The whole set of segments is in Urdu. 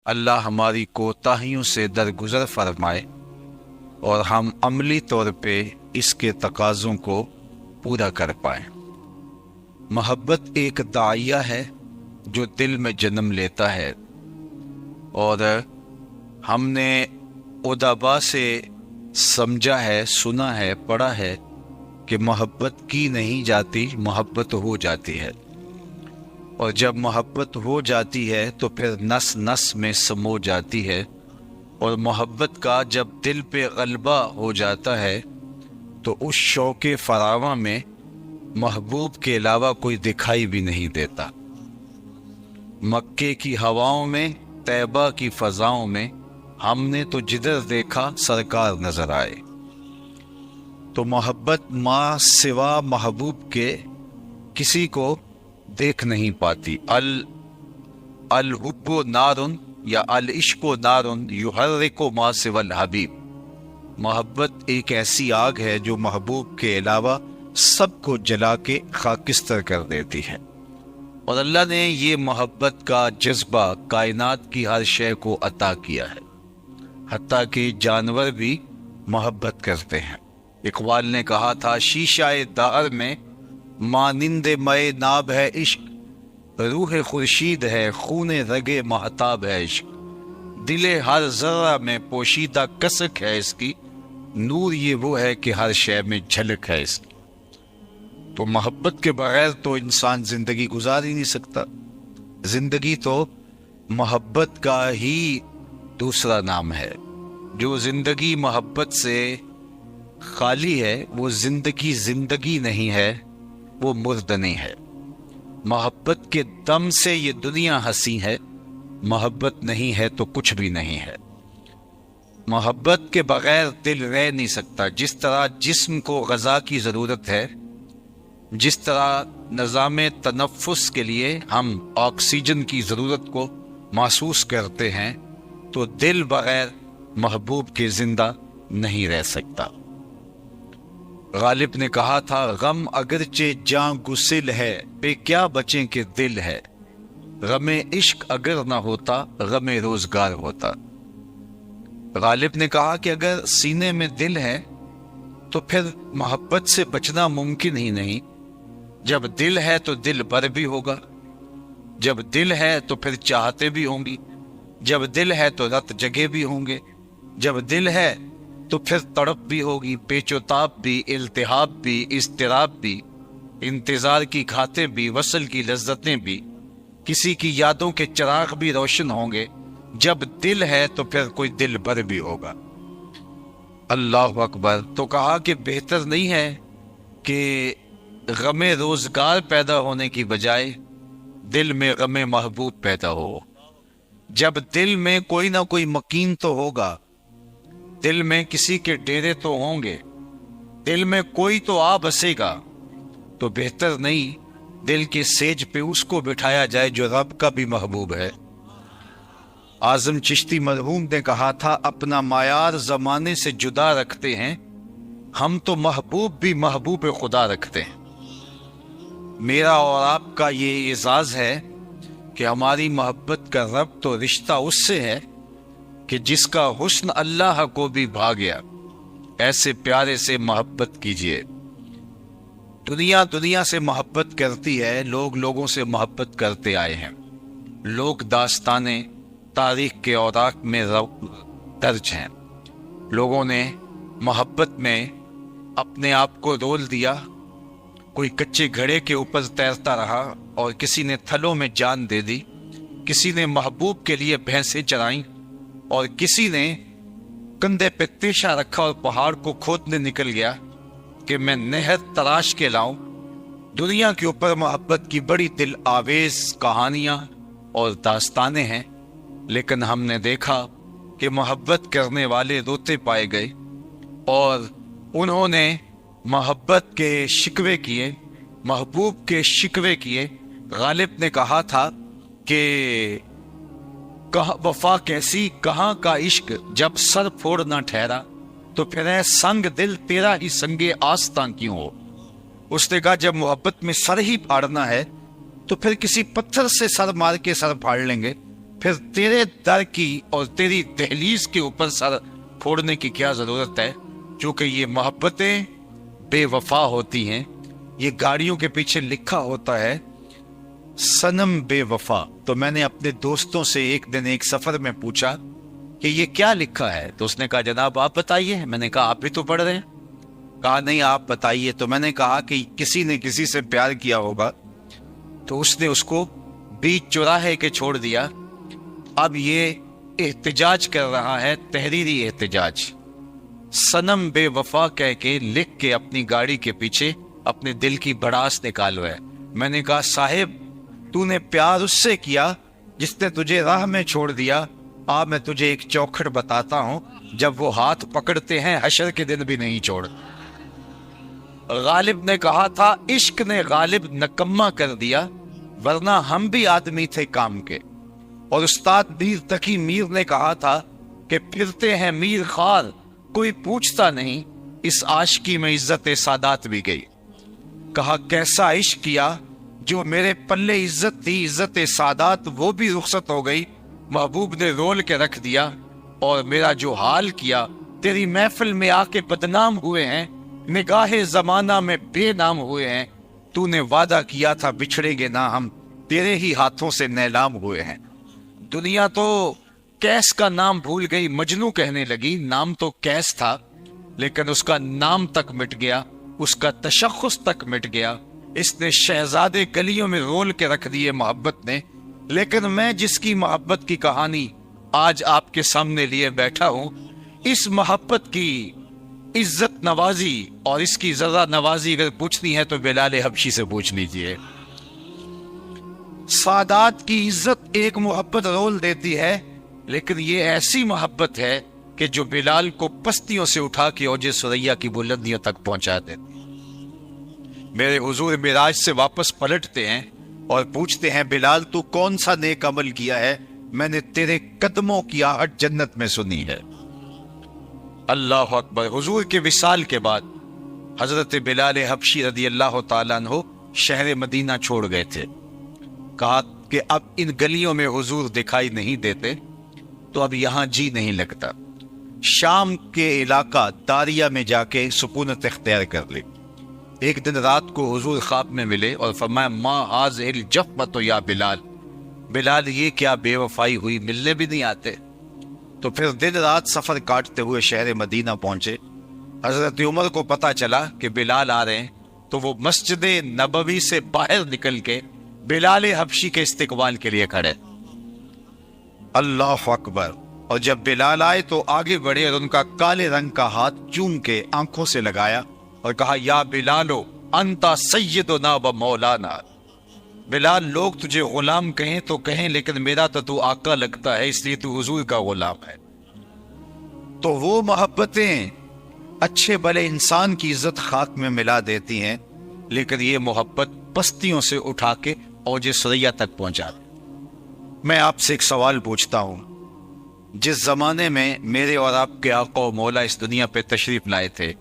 اللہ ہماری کوتاہیوں سے درگزر فرمائے اور ہم عملی طور پہ اس کے تقاضوں کو پورا کر پائیں۔ محبت ایک داعیہ ہے جو دل میں جنم لیتا ہے، اور ہم نے ادبا سے سمجھا ہے، سنا ہے، پڑھا ہے کہ محبت کی نہیں جاتی، محبت ہو جاتی ہے، اور جب محبت ہو جاتی ہے تو پھر نس نس میں سمو جاتی ہے، اور محبت کا جب دل پہ غلبہ ہو جاتا ہے تو اس شوق فراواں میں محبوب کے علاوہ کوئی دکھائی بھی نہیں دیتا۔ مکے کی ہواؤں میں، طیبہ کی فضاؤں میں ہم نے تو جدھر دیکھا سرکار نظر آئے۔ تو محبت ماں سوا محبوب کے کسی کو دیکھ نہیں پاتی۔ الحب نارن یا العشق نارن یحرک ما سوی الحبیب۔ محبت ایک ایسی آگ ہے جو محبوب کے علاوہ سب کو جلا کے خاکستر کر دیتی ہے، اور اللہ نے یہ محبت کا جذبہ کائنات کی ہر شے کو عطا کیا ہے، حتیٰ کہ جانور بھی محبت کرتے ہیں۔ اقبال نے کہا تھا، شیشہ دہر میں مانند مے ناب ہے عشق، روح خورشید ہے خون رگ مہتاب ہے عشق، دل ہر ذرہ میں پوشیدہ کسک ہے اس کی، نور یہ وہ ہے کہ ہر شے میں جھلک ہے اس کی۔ تو محبت کے بغیر تو انسان زندگی گزار ہی نہیں سکتا۔ زندگی تو محبت کا ہی دوسرا نام ہے۔ جو زندگی محبت سے خالی ہے وہ زندگی نہیں ہے، وہ مردنی ہے۔ محبت کے دم سے یہ دنیا ہنسی ہے، محبت نہیں ہے تو کچھ بھی نہیں ہے۔ محبت کے بغیر دل رہ نہیں سکتا۔ جس طرح جسم کو غذا کی ضرورت ہے، جس طرح نظام تنفس کے لیے ہم آکسیجن کی ضرورت کو محسوس کرتے ہیں، تو دل بغیر محبوب کے زندہ نہیں رہ سکتا۔ غالب نے کہا تھا، غم اگرچہ جاں گسل ہے، پہ کیا بچیں کہ دل ہے، غم عشق اگر نہ ہوتا، غم روزگار ہوتا۔ غالب نے کہا کہ اگر سینے میں دل ہے تو پھر محبت سے بچنا ممکن ہی نہیں۔ جب دل ہے تو دل بر بھی ہوگا، جب دل ہے تو پھر چاہتے بھی ہوں گی، جب دل ہے تو رت جگے بھی ہوں گے، جب دل ہے تو پھر تڑپ بھی ہوگی، پیچ و تاب بھی، التہاب بھی، اضطراب بھی، انتظار کی کھاتیں بھی، وصل کی لذتیں بھی، کسی کی یادوں کے چراغ بھی روشن ہوں گے۔ جب دل ہے تو پھر کوئی دل بر بھی ہوگا۔ اللہ اکبر۔ تو کہا کہ بہتر نہیں ہے کہ غم روزگار پیدا ہونے کی بجائے دل میں غم محبوب پیدا ہو۔ جب دل میں کوئی نہ کوئی مکین تو ہوگا، دل میں کسی کے ڈیرے تو ہوں گے، دل میں کوئی تو آ بسے گا، تو بہتر نہیں دل کے سیج پہ اس کو بٹھایا جائے جو رب کا بھی محبوب ہے۔ اعظم چشتی مرحوم نے کہا تھا، اپنا معیار زمانے سے جدا رکھتے ہیں، ہم تو محبوب بھی محبوب خدا رکھتے ہیں۔ میرا اور آپ کا یہ اعزاز ہے کہ ہماری محبت کا ربط تو رشتہ اس سے ہے کہ جس کا حسن اللہ کو بھی بھا گیا۔ ایسے پیارے سے محبت کیجئے۔ دنیا سے محبت کرتی ہے، لوگ لوگوں سے محبت کرتے آئے ہیں۔ لوگ داستانیں تاریخ کے اوراق میں درج ہیں۔ لوگوں نے محبت میں اپنے آپ کو رول دیا، کوئی کچے گھڑے کے اوپر تیرتا رہا اور کسی نے تھلوں میں جان دے دی، کسی نے محبوب کے لیے بھینسیں چرائیں، اور کسی نے کندھے پہ تیشہ رکھا اور پہاڑ کو کھودنے نکل گیا کہ میں نہر تراش کے لاؤں۔ دنیا کے اوپر محبت کی بڑی دل آویز کہانیاں اور داستانیں ہیں، لیکن ہم نے دیکھا کہ محبت کرنے والے روتے پائے گئے، اور انہوں نے محبت کے شکوے کیے، محبوب کے شکوے کیے۔ غالب نے کہا تھا کہ کہاں وفا کیسی، کہاں کا عشق، جب سر پھوڑ نہ ٹھہرا، تو پھر اے سنگ دل تیرا ہی سنگے آستاں کیوں ہو۔ اس نے کہا جب محبت میں سر ہی پھاڑنا ہے تو پھر کسی پتھر سے سر مار کے سر پھاڑ لیں گے، پھر تیرے در کی اور تیری دہلیز کے اوپر سر پھوڑنے کی کیا ضرورت ہے؟ چونکہ یہ محبتیں بے وفا ہوتی ہیں. یہ گاڑیوں کے پیچھے لکھا ہوتا ہے صنم بے وفا. تو میں نے اپنے دوستوں سے ایک دن ایک سفر میں پوچھا کہ یہ کیا لکھا ہے؟ تو اس نے کہا جناب آپ بتائیے. میں نے کہا آپ بھی تو پڑھ رہے ہیں. کہا نہیں آپ بتائیے. تو میں نے کہا کہ کسی نے کسی سے پیار کیا ہوگا تو اس نے اس کو بیچ چوراہے کے چھوڑ دیا. اب یہ احتجاج کر رہا ہے، تحریری احتجاج. صنم بے وفا کہہ کے لکھ کے اپنی گاڑی کے پیچھے اپنے دل کی بڑاس نکال رہا ہے. میں نے کہا صاحب تو نے پیار اس سے کیا جس نے تجھے راہ میں چھوڑ دیا. میں تجھے ایک چوکھٹ بتاتا ہوں، جب وہ ہاتھ پکڑتے ہیں حشر کے دن بھی نہیں چھوڑ. غالب نے کہا تھا عشق نے غالب نکما کر دیا، ورنہ ہم بھی آدمی تھے کام کے. اور استاد میر تقی میر نے کہا تھا کہ پھرتے ہیں میر خار کوئی پوچھتا نہیں، اس عاشقی میں عزت سادات بھی گئی. کہا کیسا عشق کیا جو میرے پلے عزت تھی، عزت سادات وہ بھی رخصت ہو گئی. محبوب نے رول کے رکھ دیا اور میرا جو حال کیا. تیری محفل میں آ کے بدنام ہوئے ہیں، نگاہ زمانہ میں بے نام ہوئے ہیں. تو نے وعدہ کیا تھا بچھڑیں گے نہ، ہم تیرے ہی ہاتھوں سے نیلام ہوئے ہیں. دنیا تو کیس کا نام بھول گئی، مجنوں کہنے لگی. نام تو کیس تھا لیکن اس کا نام تک مٹ گیا، اس کا تشخص تک مٹ گیا. اس نے شہزادے گلیوں میں رول کے رکھ دیے محبت نے. لیکن میں جس کی محبت کی کہانی آج آپ کے سامنے لیے بیٹھا ہوں، اس محبت کی عزت نوازی اور اس کی ذرہ نوازی اگر پوچھنی ہے تو بلال حبشی سے پوچھ لیجئے. سادات کی عزت ایک محبت رول دیتی ہے، لیکن یہ ایسی محبت ہے کہ جو بلال کو پستیوں سے اٹھا کے اوج ثریا کی بلندیوں تک پہنچا دیتی. میرے حضور معراج سے واپس پلٹتے ہیں اور پوچھتے ہیں بلال تو کون سا نیک عمل کیا ہے؟ میں نے تیرے قدموں کی آہٹ جنت میں سنی ہے. اللہ اکبر. حضور کے وصال کے بعد حضرت بلال حبشی رضی اللہ تعالیٰ عنہ شہر مدینہ چھوڑ گئے تھے. کہا کہ اب ان گلیوں میں حضور دکھائی نہیں دیتے تو اب یہاں جی نہیں لگتا. شام کے علاقہ داریہ میں جا کے سکونت اختیار کر لی. ایک دن رات کو حضور خواب میں ملے اور فرمایا ما هذه الجفوة یا بلال. بلال یہ کیا بے وفائی ہوئی، ملنے بھی نہیں آتے. تو پھر دن رات سفر کاٹتے ہوئے شہر مدینہ پہنچے. حضرت عمر کو پتا چلا کہ بلال آ رہے ہیں تو وہ مسجد نبوی سے باہر نکل کے بلال حبشی کے استقبال کے لیے کھڑے. اللہ اکبر. اور جب بلال آئے تو آگے بڑھے اور ان کا کالے رنگ کا ہاتھ چوم کے آنکھوں سے لگایا اور کہا یا بلالو انتا سیدنا و مولانا. بلال لوگ تجھے غلام کہیں تو کہیں، لیکن میرا تو آقا لگتا ہے، اس لیے تو حضور کا غلام ہے. تو وہ محبتیں اچھے بھلے انسان کی عزت خاک میں ملا دیتی ہیں، لیکن یہ محبت پستیوں سے اٹھا کے اوج ثریا تک پہنچا. میں آپ سے ایک سوال پوچھتا ہوں. جس زمانے میں میرے اور آپ کے آقا و مولا اس دنیا پہ تشریف لائے تھے،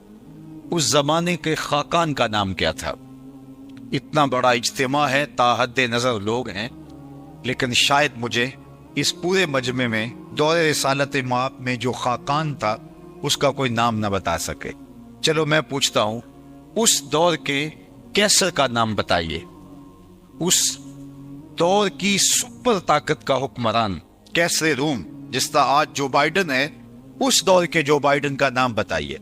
اس زمانے کے خاقان کا نام کیا تھا؟ اتنا بڑا اجتماع ہے، تا حد نظر لوگ ہیں، لیکن شاید مجھے اس پورے مجمع میں دور رسالت مآب میں جو خاقان تھا اس کا کوئی نام نہ بتا سکے. چلو میں پوچھتا ہوں، اس دور کے کیسر کا نام بتائیے. اس دور کی سپر طاقت کا حکمران کیسر روم جس طرح آج جو بائیڈن ہے، اس دور کے جو بائیڈن کا نام بتائیے.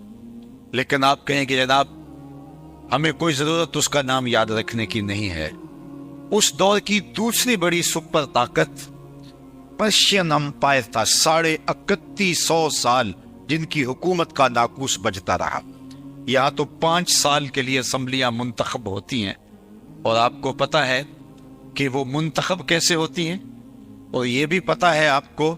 لیکن آپ کہیں کہ جناب ہمیں کوئی ضرورت اس کا نام یاد رکھنے کی نہیں ہے. اس دور کی دوسری بڑی سپر طاقت پرشین امپائر تھا. 3150 سال جن کی حکومت کا ناقوس بجتا رہا. یہاں تو 5 سال کے لیے اسمبلیاں منتخب ہوتی ہیں، اور آپ کو پتا ہے کہ وہ منتخب کیسے ہوتی ہیں، اور یہ بھی پتا ہے آپ کو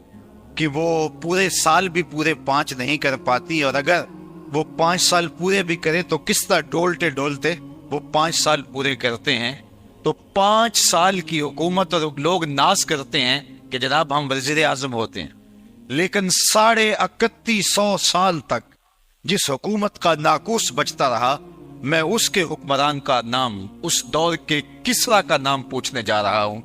کہ وہ پورے سال بھی پورے 5 نہیں کر پاتی، اور اگر وہ 5 سال پورے بھی کرے تو کس طرح ڈولتے ڈولتے وہ 5 سال پورے کرتے ہیں. تو 5 سال کی حکومت اور لوگ ناز کرتے ہیں کہ جناب ہم وزیر اعظم ہوتے ہیں، لیکن 3150 سال تک جس حکومت کا ناقوس بچتا رہا، میں اس کے حکمران کا نام، اس دور کے کسرا کا نام پوچھنے جا رہا ہوں.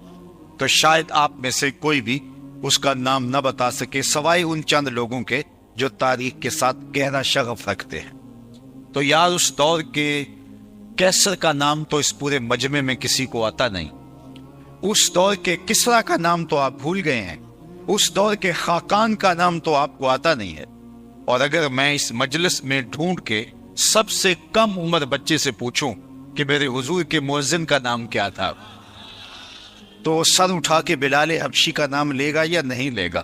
تو شاید آپ میں سے کوئی بھی اس کا نام نہ بتا سکے سوائے ان چند لوگوں کے جو تاریخ کے ساتھ گہرا شغف رکھتے ہیں۔ تو یار اس دور کے کیسر کا نام تو اس پورے مجمع میں کسی کو آتا نہیں، اس دور کے کسرا کا نام تو آپ بھول گئے ہیں، اس دور کے خاقان کا نام تو آپ کو آتا نہیں ہے۔ اور اگر میں اس مجلس میں ڈھونڈ کے سب سے کم عمر بچے سے پوچھوں کہ میرے حضور کے مؤذن کا نام کیا تھا، تو سر اٹھا کے بلال حبشی کا نام لے گا یا نہیں لے گا؟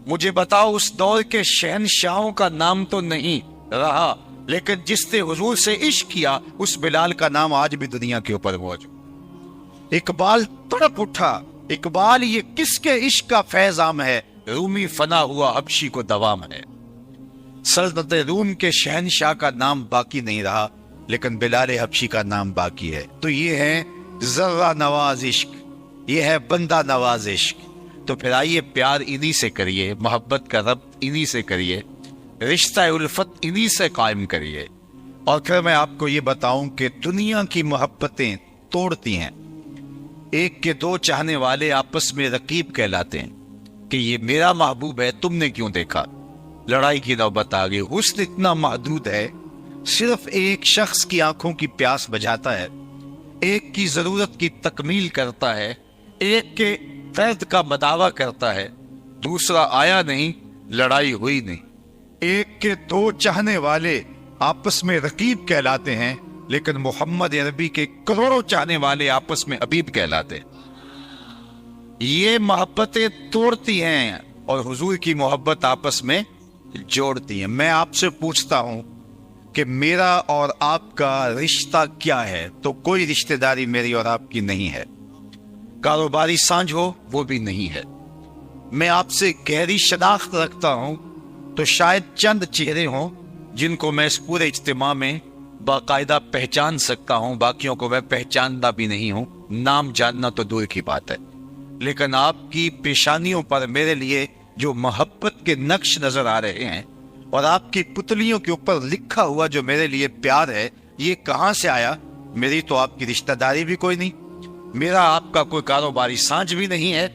مجھے بتاؤ اس دور کے شہنشاہوں کا نام تو نہیں رہا، لیکن جس نے حضور سے عشق کیا اس بلال کا نام آج بھی دنیا کے اوپر موجود۔ اقبال تڑپ اٹھا، اقبال یہ کس کے عشق کا فیض عام ہے، رومی فنا ہوا حبشی کو دوام ہے۔ سلطنت روم کے شہنشاہ کا نام باقی نہیں رہا، لیکن بلال حبشی کا نام باقی ہے۔ تو یہ ہے ذرہ نواز عشق، یہ ہے بندہ نواز عشق۔ تو پھر آئیے پیار انہی سے کریے، محبت کا ربط انہی سے کریے، رشتہ الفت انہی سے قائم کریے۔ اور پھر میں آپ کو یہ بتاؤں کہ دنیا کی محبتیں توڑتی ہیں، ایک کے دو چاہنے والے آپس میں رقیب کہلاتے ہیں کہ یہ میرا محبوب ہے، تم نے کیوں دیکھا، لڑائی کی نوبت آ گئی۔ حسن اتنا محدود ہے، صرف ایک شخص کی آنکھوں کی پیاس بجھاتا ہے، ایک کی ضرورت کی تکمیل کرتا ہے، ایک کے فیض کا مداوع کرتا ہے، دوسرا آیا نہیں، لڑائی ہوئی نہیں۔ ایک کے دو چاہنے والے آپس میں رقیب کہلاتے ہیں، لیکن محمد عربی کے کروڑوں چاہنے والے آپس میں حبیب کہلاتے ہیں۔ یہ محبتیں توڑتی ہیں اور حضور کی محبت آپس میں جوڑتی ہیں۔ میں آپ سے پوچھتا ہوں کہ میرا اور آپ کا رشتہ کیا ہے؟ تو کوئی رشتہ داری میری اور آپ کی نہیں ہے، کاروباری سانجھ ہو وہ بھی نہیں ہے۔ میں آپ سے گہری شناخت رکھتا ہوں تو شاید چند چہرے ہوں جن کو میں اس پورے اجتماع میں باقاعدہ پہچان سکتا ہوں، باقیوں کو میں پہچانتا بھی نہیں ہوں، نام جاننا تو دور کی بات ہے۔ لیکن آپ کی پیشانیوں پر میرے لیے جو محبت کے نقش نظر آ رہے ہیں اور آپ کی پتلیوں کے اوپر لکھا ہوا جو میرے لیے پیار ہے، یہ کہاں سے آیا؟ میری تو آپ کی رشتہ داری بھی کوئی نہیں، میرا آپ کا کوئی کاروباری سانجھ بھی نہیں ہے،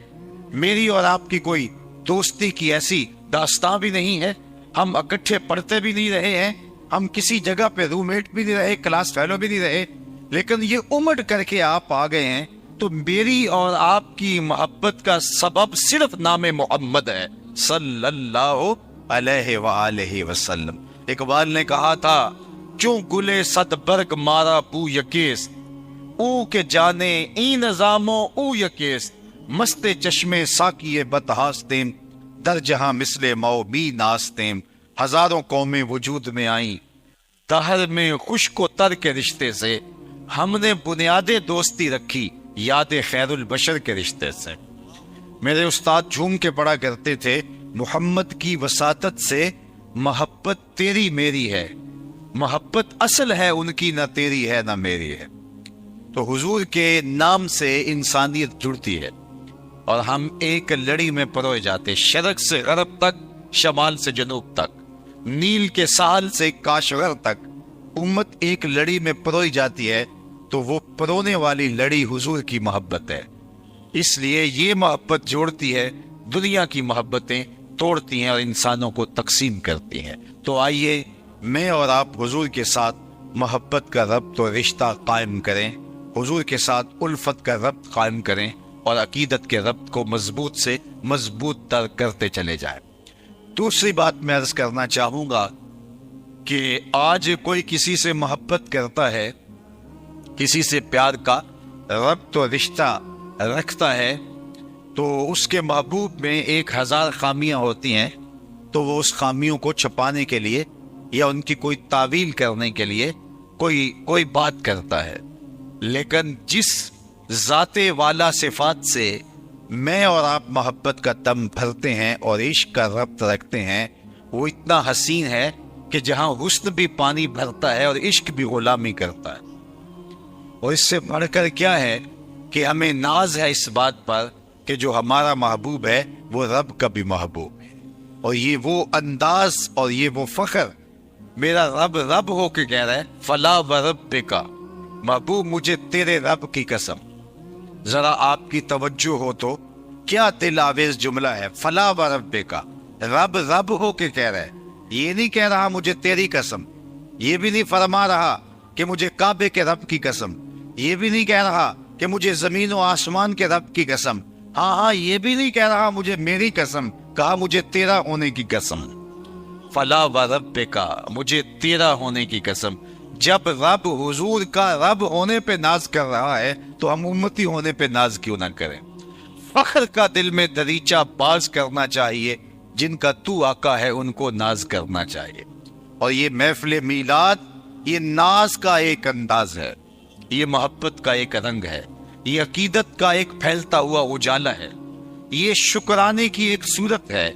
میری اور آپ کی کوئی دوستی کی ایسی داستان بھی نہیں ہے، ہم اکٹھے پڑھتے بھی نہیں رہے ہیں، ہم کسی جگہ پہ روم میٹ بھی نہیں رہے، کلاس فیلو بھی نہیں رہے، لیکن یہ امڑ کر کے آپ آ گئے ہیں۔ تو میری اور آپ کی محبت کا سبب صرف نام محمد ہے صلی اللہ علیہ وآلہ وسلم۔ اقبال نے کہا تھا، چوں گلے صد برگ مارا بو یکیس، او کے جانے ای نظاموں او یکیس، مستے چشمے ساکیے بتہاستیم، در جہاں مثل مو بھی ناستیم، ہزاروں قومیں وجود میں آئیں، دہر میں خشک و تر کے رشتے سے، ہم نے بنیاد دوستی رکھی یاد خیر البشر کے رشتے سے۔ میرے استاد جھوم کے پڑھا کرتے تھے، محمد کی وساطت سے محبت تیری میری ہے، محبت اصل ہے ان کی، نہ تیری ہے نہ میری ہے۔ تو حضور کے نام سے انسانیت جڑتی ہے اور ہم ایک لڑی میں پروئے جاتے، شرق سے غرب تک، شمال سے جنوب تک، نیل کے ساحل سے کاشغر تک، امت ایک لڑی میں پروئی جاتی ہے۔ تو وہ پرونے والی لڑی حضور کی محبت ہے، اس لیے یہ محبت جوڑتی ہے، دنیا کی محبتیں توڑتی ہیں اور انسانوں کو تقسیم کرتی ہیں۔ تو آئیے میں اور آپ حضور کے ساتھ محبت کا ربط و رشتہ قائم کریں، حضور کے ساتھ الفت کا ربط قائم کریں اور عقیدت کے ربط کو مضبوط سے مضبوط تر کرتے چلے جائیں۔ دوسری بات میں عرض کرنا چاہوں گا کہ آج کوئی کسی سے محبت کرتا ہے، کسی سے پیار کا ربط و رشتہ رکھتا ہے، تو اس کے محبوب میں 1000 خامیاں ہوتی ہیں، تو وہ اس خامیوں کو چھپانے کے لیے یا ان کی کوئی تعویل کرنے کے لیے کوئی بات کرتا ہے۔ لیکن جس ذات والا صفات سے میں اور آپ محبت کا دم بھرتے ہیں اور عشق کا ربط رکھتے ہیں، وہ اتنا حسین ہے کہ جہاں حسن بھی پانی بھرتا ہے اور عشق بھی غلامی کرتا ہے۔ اور اس سے بڑھ کر کیا ہے کہ ہمیں ناز ہے اس بات پر کہ جو ہمارا محبوب ہے وہ رب کا بھی محبوب ہے، اور یہ وہ انداز اور یہ وہ فخر، میرا رب رب ہو کے کہہ رہا ہے، فلا وربک، محبوب مجھے تیرے رب کی قسم۔ ذرا آپ کی توجہ ہو تو کیا دل آویز جملہ ہے. فلا و ربک، رب رب ہو کے کہہ رہا ہے. یہ نہیں کہہ رہا مجھے تیری قسم، یہ بھی نہیں فرما رہا کہ مجھے کعبے کے رب کی قسم، یہ بھی نہیں کہہ رہا کہ مجھے زمین و آسمان کے رب کی قسم، ہاں یہ بھی نہیں کہہ رہا مجھے میری قسم، کہا مجھے تیرا ہونے کی قسم. فلا و ربک، مجھے تیرا ہونے کی قسم. جب رب حضور کا رب ہونے پہ ناز کر رہا ہے تو ہم امتی ہونے پہ ناز کیوں نہ کریں. فخر کا دل میں دریچہ باز کرنا چاہیے، جن کا تو آقا ہے ان کو ناز کرنا چاہیے. اور یہ محفل میلاد یہ ناز کا ایک انداز ہے، یہ محبت کا ایک رنگ ہے، یہ عقیدت کا ایک پھیلتا ہوا اجالا ہے، یہ شکرانے کی ایک صورت ہے،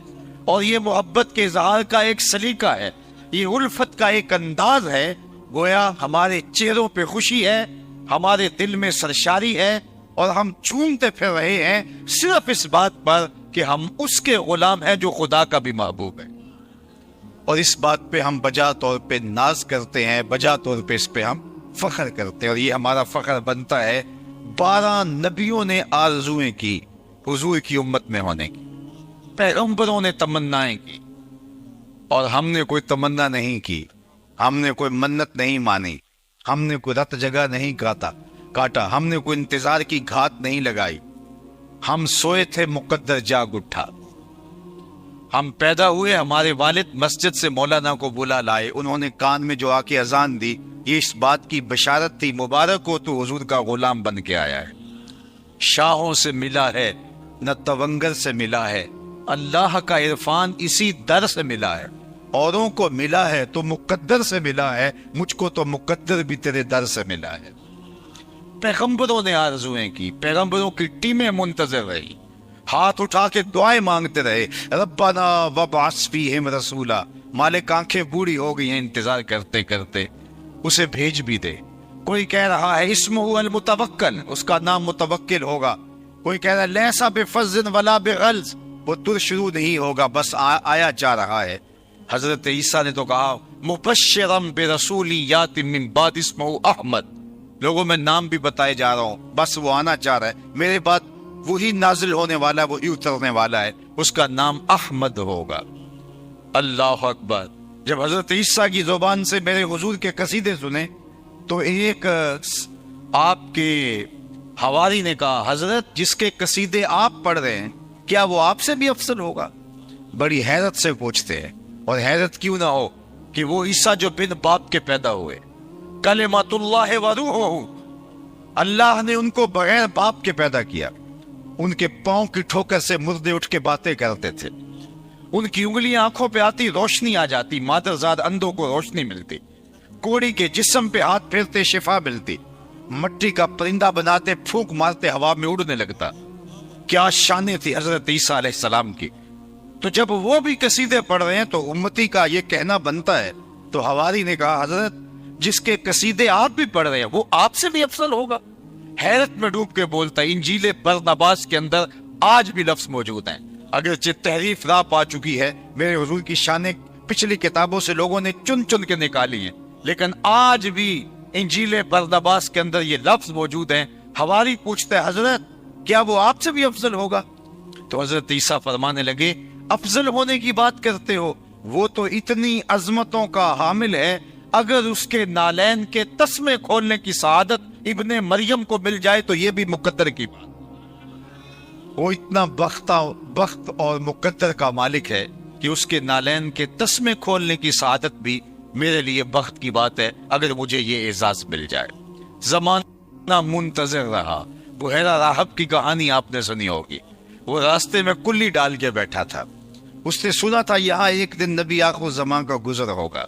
اور یہ محبت کے اظہار کا ایک سلیقہ ہے، یہ الفت کا ایک انداز ہے. گویا ہمارے چہروں پہ خوشی ہے، ہمارے دل میں سرشاری ہے، اور ہم جھومتے پھر رہے ہیں صرف اس بات پر کہ ہم اس کے غلام ہیں جو خدا کا بھی محبوب ہے. اور اس بات پہ ہم بجا طور پہ ناز کرتے ہیں، بجا طور پہ اس پہ ہم فخر کرتے ہیں. اور یہ ہمارا فخر بنتا ہے 12 نبیوں نے آرزویں کی حضور کی امت میں ہونے کی، پیغمبروں نے تمنائیں کی، اور ہم نے کوئی تمنا نہیں کی، ہم نے کوئی منت نہیں مانی، ہم نے کوئی رت جگہ نہیں کاٹا، ہم نے کوئی انتظار کی گھات نہیں لگائی. ہم سوئے تھے مقدر جاگ اٹھا. ہم پیدا ہوئے، ہمارے والد مسجد سے مولانا کو بلا لائے، انہوں نے کان میں جو آ کے اذان دی، یہ اس بات کی بشارت تھی مبارک ہو تو حضور کا غلام بن کے آیا ہے. شاہوں سے ملا ہے نہ تونگر سے ملا ہے، اللہ کا عرفان اسی در سے ملا ہے. اوروں کو ملا ہے تو مقدر سے ملا ہے، مجھ کو تو مقدر بھی تیرے در سے ملا ہے. پیغمبروں نے آرزویں کی، پیغمبروں کی ٹیمیں منتظر رہی، ہاتھ اٹھا کے دعائیں مانگتے رہے. ربنا وابعث فیہم رسولا، مالک آنکھیں بوڑھی ہو گئی ہیں انتظار کرتے کرتے، اسے بھیج بھی دے. کوئی کہہ رہا ہے اسمہ المتوکل، اس کا نام متوکل ہوگا. کوئی کہہ رہا ہے لیسا بفظ ولا بغلظ، وہ تر شروع نہیں ہوگا، بس آیا جا رہا ہے. حضرت عیسیٰ نے تو کہا مبشرم برسولی یات من بعد اسمہ احمد، لوگوں میں نام بھی بتائے جا رہا ہوں، بس وہ آنا چاہ رہا ہے، میرے بعد وہی نازل ہونے والا ہے، وہی اترنے والا ہے، اس کا نام احمد ہوگا. اللہ اکبر. جب حضرت عیسیٰ کی زبان سے میرے حضور کے قصیدے سنے تو ایک آپ کے حواری نے کہا حضرت جس کے قصیدے آپ پڑھ رہے ہیں کیا وہ آپ سے بھی افضل ہوگا؟ بڑی حیرت سے پوچھتے ہیں، اور حیرت کیوں نہ ہو کہ وہ عیسیٰ جو بن باپ کے پیدا ہوئے، کلمۃ اللہ و روحہ، اللہ نے ان کو بغیر باپ کے پیدا کیا. ان کے پاؤں کی ٹھوکر سے مردے اٹھ کے باتیں کرتے تھے، ان کی انگلیاں آنکھوں پہ آتی روشنی آ جاتی، مادرزاد اندھوں کو روشنی ملتی، کوڑی کے جسم پہ ہاتھ پھیرتے شفا ملتی، مٹی کا پرندہ بناتے پھونک مارتے ہوا میں اڑنے لگتا. کیا شانیں تھی حضرت عیسیٰ علیہ السلام کی. تو جب وہ بھی قصیدے پڑھ رہے ہیں تو امتی کا یہ کہنا بنتا ہے. تو حواری نے کہا حضرت جس کے قصیدے آپ بھی پڑھ رہے ہیں وہ آپ سے بھی افضل ہوگا. حیرت میں ڈوب کے بولتا ہے انجیل برناباس کے اندر آج بھی لفظ موجود ہیں، اگرچہ تحریف راہ پا چکی ہے، میرے حضور کی شانیں پچھلی کتابوں سے لوگوں نے چن چن کے نکالی ہیں، لیکن آج بھی انجیل برناباس کے اندر یہ لفظ موجود ہیں. حواری پوچھتا ہے حضرت کیا وہ آپ سے بھی افضل ہوگا؟ تو حضرت عیسیٰ فرمانے لگے افضل ہونے کی بات کرتے ہو، وہ تو اتنی عظمتوں کا حامل ہے، اگر اس کے نالین کے تسمے کھولنے کی سعادت ابن مریم کو مل جائے تو یہ بھی مقدر کی بات. وہ اتنا بخت اور مقدر کا مالک ہے کہ اس کے نالین کے تسمے کھولنے کی سعادت بھی میرے لیے بخت کی بات ہے اگر مجھے یہ اعزاز مل جائے. زمانہ منتظر رہا. بحیرہ راہب کی کہانی آپ نے سنی ہوگی. وہ راستے میں کلی ڈال کے بیٹھا تھا، اس نے سنا تھا یہاں ایک دن نبی آخر زمان کا گزر ہوگا.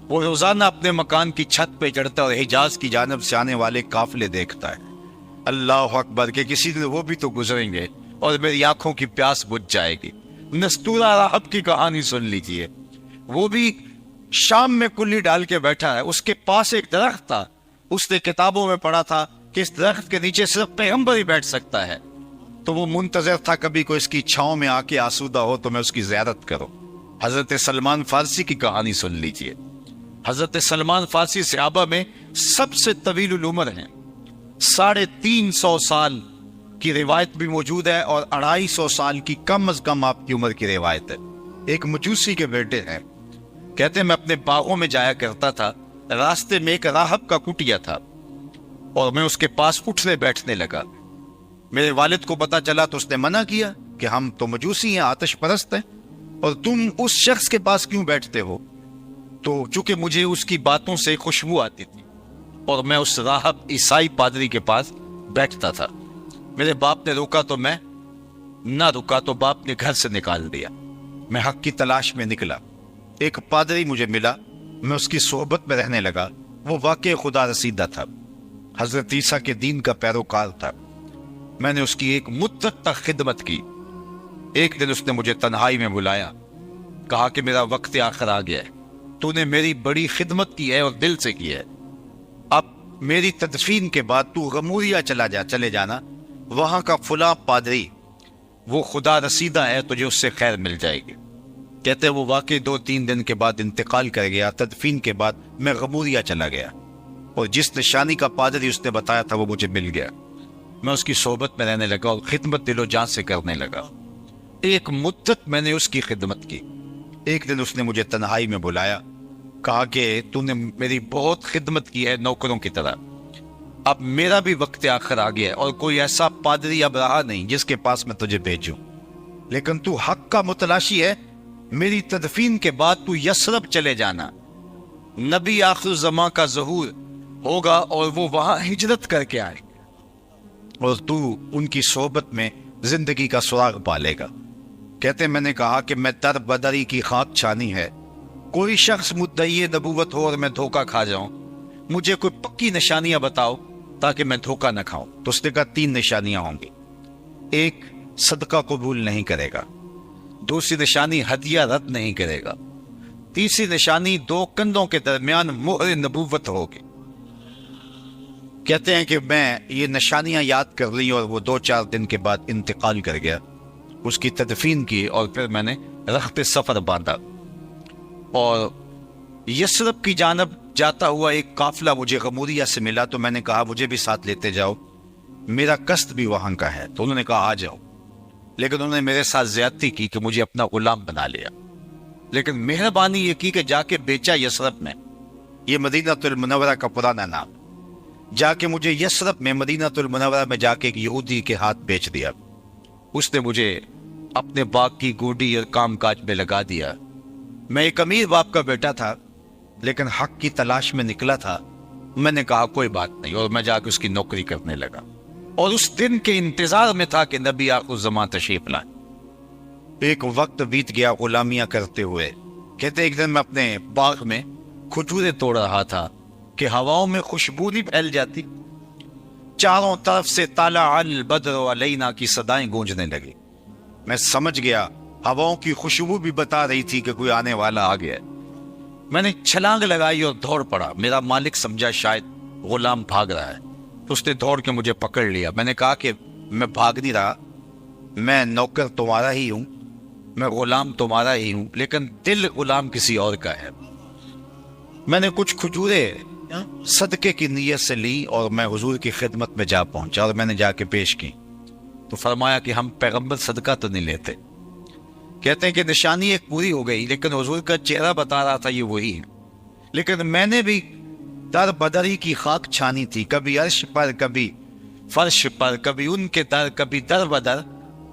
وہ روزانہ اپنے مکان کی چھت پہ چڑھتا اور حجاز کی جانب سے آنے والے قافلے دیکھتا ہے. اللہ اکبر کہ کسی دن وہ بھی تو گزریں گے اور میری آنکھوں کی پیاس بجھ جائے گی. نستورہ راہب کی کہانی سن لیجئے. وہ بھی شام میں کلی ڈال کے بیٹھا ہے، اس کے پاس ایک درخت تھا، اس نے کتابوں میں پڑھا تھا کہ اس درخت کے نیچے صرف پیغمبر ہی بیٹھ سکتا ہے. تو وہ منتظر تھا کبھی کوئی اس کی چھاؤں میں آ کے آسودہ ہو تو میں اس کی زیارت کروں. حضرت سلمان فارسی کی کہانی سن لیجئے. حضرت سلمان فارسی صحابہ میں سب سے طویل العمر ہیں، 350 سال کی روایت بھی موجود ہے اور 250 سال کی کم از کم آپ کی عمر کی روایت ہے۔ ایک مجوسی کے بیٹے ہیں، کہتے ہیں میں اپنے باغوں میں جایا کرتا تھا، راستے میں ایک راہب کا کٹیا تھا اور میں اس کے پاس اٹھنے بیٹھنے لگا۔ میرے والد کو پتا چلا تو اس نے منع کیا کہ ہم تو مجوسی ہیں، آتش پرست ہیں، اور تم اس شخص کے پاس کیوں بیٹھتے ہو؟ تو چونکہ مجھے اس کی باتوں سے خوشبو آتی تھی اور میں اس راہب عیسائی پادری کے پاس بیٹھتا تھا۔ میرے باپ نے روکا تو میں نہ رکا تو باپ نے گھر سے نکال دیا۔ میں حق کی تلاش میں نکلا، ایک پادری مجھے ملا، میں اس کی صحبت میں رہنے لگا۔ وہ واقع خدا رسیدہ تھا، حضرت عیسیٰ کے دین کا پیروکار تھا۔ میں نے اس کی ایک مدت تک خدمت کی۔ ایک دن اس نے مجھے تنہائی میں بلایا، کہا کہ میرا وقت آخر آ گیا ہے، تو نے میری بڑی خدمت کی ہے اور دل سے کی ہے، اب میری تدفین کے بعد تو غموریا چلے جانا، وہاں کا فلاں پادری وہ خدا رسیدہ ہے، تجھے اس سے خیر مل جائے گی۔ کہتے وہ واقعی 2-3 دن کے بعد انتقال کر گیا۔ تدفین کے بعد میں غموریا چلا گیا اور جس نشانی کا پادری اس نے بتایا تھا وہ مجھے مل گیا۔ میں اس کی صحبت میں رہنے لگا اور خدمت دل و جان سے کرنے لگا۔ ایک مدت میں نے اس کی خدمت کی۔ ایک دن اس نے مجھے تنہائی میں بلایا، کہا کہ تو نے میری بہت خدمت کی ہے نوکروں کی طرح، اب میرا بھی وقت آخر آ گیا ہے اور کوئی ایسا پادری اب رہا نہیں جس کے پاس میں تجھے بھیجوں، لیکن تو حق کا متلاشی ہے، میری تدفین کے بعد تو یثرب چلے جانا، نبی آخر زمان کا ظہور ہوگا اور وہ وہاں ہجرت کر کے آئے اور تو ان کی صحبت میں زندگی کا سراغ پالے گا۔ کہتے میں نے کہا کہ میں در بدری کی خاک چھانی ہے، کوئی شخص مدعی نبوت ہو اور میں دھوکہ کھا جاؤں، مجھے کوئی پکی نشانیاں بتاؤ تاکہ میں دھوکہ نہ کھاؤں۔ تو اس نے کہا 3 نشانیاں ہوں گی۔ ایک، صدقہ قبول نہیں کرے گا، دوسری نشانی ہدیہ رد نہیں کرے گا، تیسری نشانی 2 کندھوں کے درمیان مہر نبوت ہوگی۔ کہتے ہیں کہ میں یہ نشانیاں یاد کر لی اور وہ 2-4 دن کے بعد انتقال کر گیا۔ اس کی تدفین کی اور پھر میں نے رخت سفر باندھا اور یثرب کی جانب جاتا ہوا ایک قافلہ مجھے غموریا سے ملا، تو میں نے کہا مجھے بھی ساتھ لیتے جاؤ، میرا قصد بھی وہاں کا ہے۔ تو انہوں نے کہا آ جاؤ، لیکن انہوں نے میرے ساتھ زیادتی کی کہ مجھے اپنا غلام بنا لیا، لیکن مہربانی یہ کی کہ جا کے بیچا یثرب میں، یہ مدینہ المنورہ کا پرانا نام، جا کے مجھے یثرب میں مدینہ المنورہ میں جا کے ایک یہودی کے ہاتھ بیچ دیا۔ اس نے مجھے اپنے باغ کی گوڈی اور کام کاج میں لگا دیا۔ میں ایک امیر باپ کا بیٹا تھا لیکن حق کی تلاش میں نکلا تھا۔ میں نے کہا کوئی بات نہیں، اور میں جا کے اس کی نوکری کرنے لگا اور اس دن کے انتظار میں تھا کہ نبی آخر زمان تشریف لائیں۔ ایک وقت بیت گیا غلامیاں کرتے ہوئے۔ کہتے ایک دن میں اپنے باغ میں کھجوریں توڑ رہا تھا کہ ہواؤں میں خوشبو نہیں پھیل جاتی، چاروں طرف سے طلع البدر علینا کی صدائیں گونجنے لگی۔ میں سمجھ گیا ہواؤں کی خوشبو بھی بتا رہی تھی کہ کوئی آنے والا آ گیا۔ میں نے چھلانگ لگائی اور دوڑ پڑا۔ میرا مالک سمجھا شاید غلام بھاگ رہا ہے، تو اس نے دوڑ کے مجھے پکڑ لیا۔ میں نے کہا کہ میں بھاگ نہیں رہا، میں نوکر تمہارا ہی ہوں، میں غلام تمہارا ہی ہوں، لیکن دل غلام کسی اور کا ہے۔ میں نے کچھ کھجوریں صدقے کی نیت سے لی اور میں حضور کی خدمت میں جا پہنچا اور میں نے جا کے پیش کی، تو فرمایا کہ ہم پیغمبر صدقہ تو نہیں لیتے۔ کہتے ہیں کہ نشانی ایک پوری ہو گئی، لیکن حضور کا چہرہ بتا رہا تھا یہ وہی ہے، لیکن میں نے بھی در بدری کی خاک چھانی تھی، کبھی عرش پر، کبھی فرش پر، کبھی ان کے در، کبھی در بدر،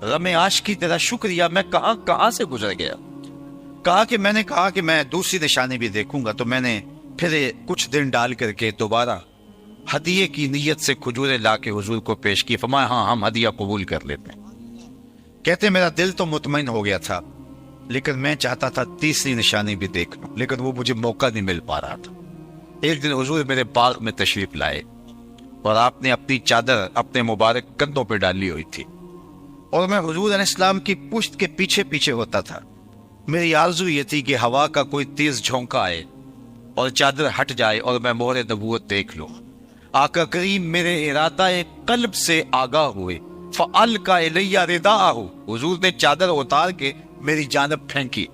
غم عاشقی تیرا شکریہ میں کہاں سے گزر گیا۔ کہا کہ میں نے کہا کہ میں دوسری نشانی بھی دیکھوں گا، تو میں نے پھر کچھ دن ڈال کر کے دوبارہ ہدیے کی نیت سے کھجوریں لا کے حضور کو پیش کی۔ فرمایا ہاں ہم ہدیہ قبول کر لیتے ہیں۔ کہتے میرا دل تو مطمئن ہو گیا تھا، لیکن میں چاہتا تھا تیسری نشانی بھی دیکھ لوں، لیکن وہ مجھے موقع نہیں مل پا رہا تھا۔ ایک دن حضور میرے باغ میں تشریف لائے اور آپ نے اپنی چادر اپنے مبارک کندھوں پہ ڈالی ہوئی تھی اور میں حضور علیہ السلام کی پشت کے پیچھے پیچھے ہوتا تھا۔ میری آرزو یہ تھی کہ ہوا کا کوئی تیز جھونکا آئے اور چادر ہٹ جائے اور میں مہر نبوت دیکھ لوں۔ آقا کریم میرے ارادہ قلب سے آگاہ ہوئے، فَأَلْقَى إِلَيَّ رِدَاءَهُ، حضور نے چادر اتار کے میری جانب پھینکی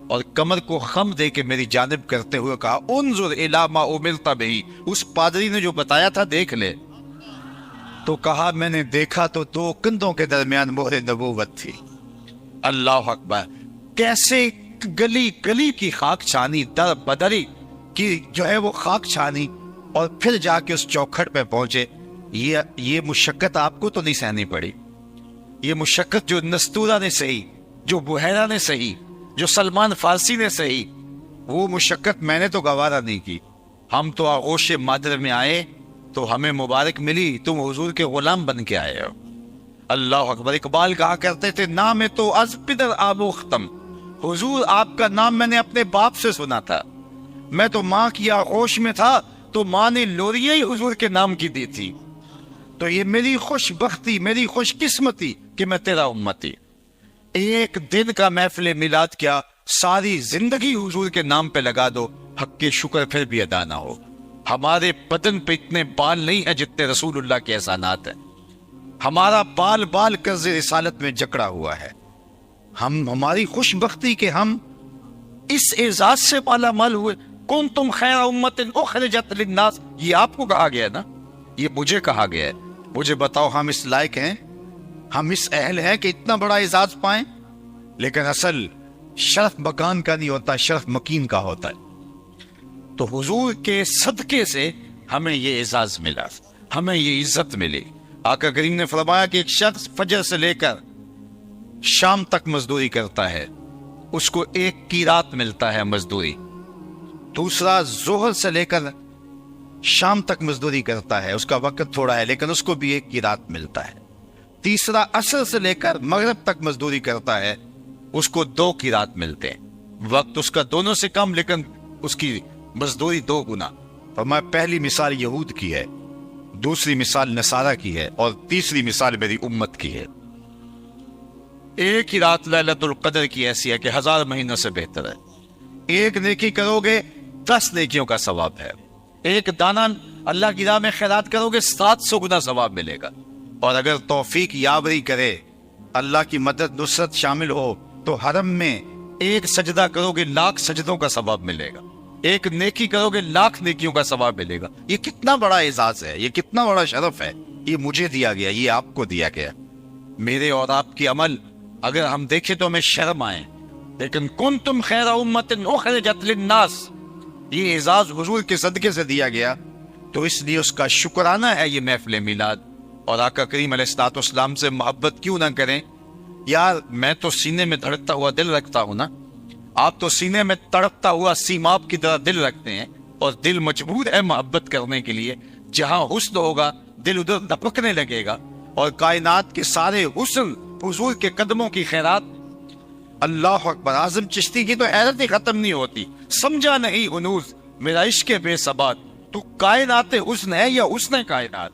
اور کمر کو خم دے کے میری جانب کرتے ہوئے کہا انظر الی ما امرت بہ، اس پادری نے جو بتایا تھا دیکھ لے۔ تو کہا میں نے دیکھا تو دو کندھوں کے درمیان مہر نبوت تھی۔ اللہ اکبر! کیسے گلی گلی کی خاک چھانی، در بدری کی جو ہے وہ خاک چھانی، اور پھر جا کے اس چوکھٹ پہ پہنچے۔ یہ مشقت آپ کو تو نہیں سہنی پڑی، یہ مشقت جو نستورہ نے سہی، جو بحیرہ نے سہی، جو سلمان فارسی نے سہی، وہ مشقت میں نے تو گوارا نہیں کی۔ ہم تو آغوش مادر میں آئے تو ہمیں مبارک ملی، تم حضور کے غلام بن کے آئے ہو۔ اللہ اکبر! اقبال کہا کرتے تھے نام تو از پدر آموختم، حضور آپ کا نام میں نے اپنے باپ سے سنا تھا، میں تو ماں کی آغوش میں تھا تو ماں نے لوریاں ہی حضور کے نام کی دی تھی، تو یہ میری خوش بختی، میری خوش قسمتی کہ میں تیرا امتی۔ ایک دن کا محفل میلاد کیا، ساری زندگی حضور کے نام پہ لگا دو، حق کے شکر پھر بھی ادا نہ ہو۔ ہمارے بدن پہ اتنے بال نہیں ہیں جتنے رسول اللہ کے احسانات ہیں، ہمارا بال بال قرض رسالت میں جکڑا ہوا ہے۔ ہماری خوش بختی کہ ہم اس اعزاز سے مالا مال ہوئے۔ کنتم خیر امت اخرجت للناس، یہ آپ کو کہا گیا ہے نا، یہ مجھے کہا گیا ہے۔ مجھے بتاؤ ہم اس لائق ہیں، ہم اس اہل ہیں کہ اتنا بڑا اعزاز پائیں؟ لیکن اصل شرف مکان کا نہیں ہوتا، شرف مکین کا ہوتا ہے۔ تو حضور کے صدقے سے ہمیں یہ اعزاز ملا، ہمیں یہ عزت ملی۔ آقا کریم نے فرمایا کہ ایک شخص فجر سے لے کر شام تک مزدوری کرتا ہے، اس کو ایک قیرات ملتا ہے مزدوری۔ دوسرا ظہر سے لے کر شام تک مزدوری کرتا ہے، اس کا وقت تھوڑا ہے لیکن اس کو بھی ایک قیرات ملتا ہے۔ تیسرا عصر سے لے کر مغرب تک مزدوری کرتا ہے، اس کو 2 قیرات ملتے ہیں۔ وقت اس کا دونوں سے کم لیکن اس کی مزدوری 2 گنا۔ فرمایا پہلی مثال یہود کی ہے، دوسری مثال نصارہ کی ہے، اور تیسری مثال میری امت کی ہے۔ ایک ہی رات لیلۃ القدر کی ایسی ہے کہ 1000 مہینوں سے بہتر ہے۔ ایک نیکی کرو گے 10 نیکیوں کا ثواب ہے، ایک دانہ اللہ کی راہ میں خیرات کرو گے 700 گنا ثواب ملے گا، اور اگر توفیق یاوری کرے، اللہ کی مدد نصرت شامل ہو تو حرم میں ایک سجدہ کرو گے 1,00,000 سجدوں کا ثواب ملے گا، ایک نیکی کرو گے 1,00,000 نیکیوں کا ثواب ملے گا۔ یہ کتنا بڑا اعزاز ہے، یہ کتنا بڑا شرف ہے، یہ مجھے دیا گیا، یہ آپ کو دیا گیا۔ میرے اور آپ کی عمل اگر ہم دیکھیں تو ہمیں شرم آئے، لیکن کنتم خیر امت اخرجت للناس، یہ اعزاز حضور کے صدقے سے دیا گیا، تو اس لیے اس کا شکرانہ ہے یہ محفل میلاد۔ اور آقا کریم علیہ الصلوۃ والسلام سے محبت کیوں نہ کریں؟ یار میں تو سینے میں دھڑکتا ہوا دل رکھتا ہوں نا، آپ تو سینے میں تڑپتا ہوا سیماب کی طرح دل رکھتے ہیں، اور دل مجبور ہے محبت کرنے کے لیے۔ جہاں حسن ہوگا دل ادھر دپکنے لگے گا، اور کائنات کے سارے حسن حضور کے قدموں کی خیرات۔ اللہ اکبر! اعظم چشتی کی تو حیرت ہی ختم نہیں ہوتی، سمجھا نہیں ہنوز میرا عشق بے ثبات، تو کائنات حسن ہے یا حسن کائنات؟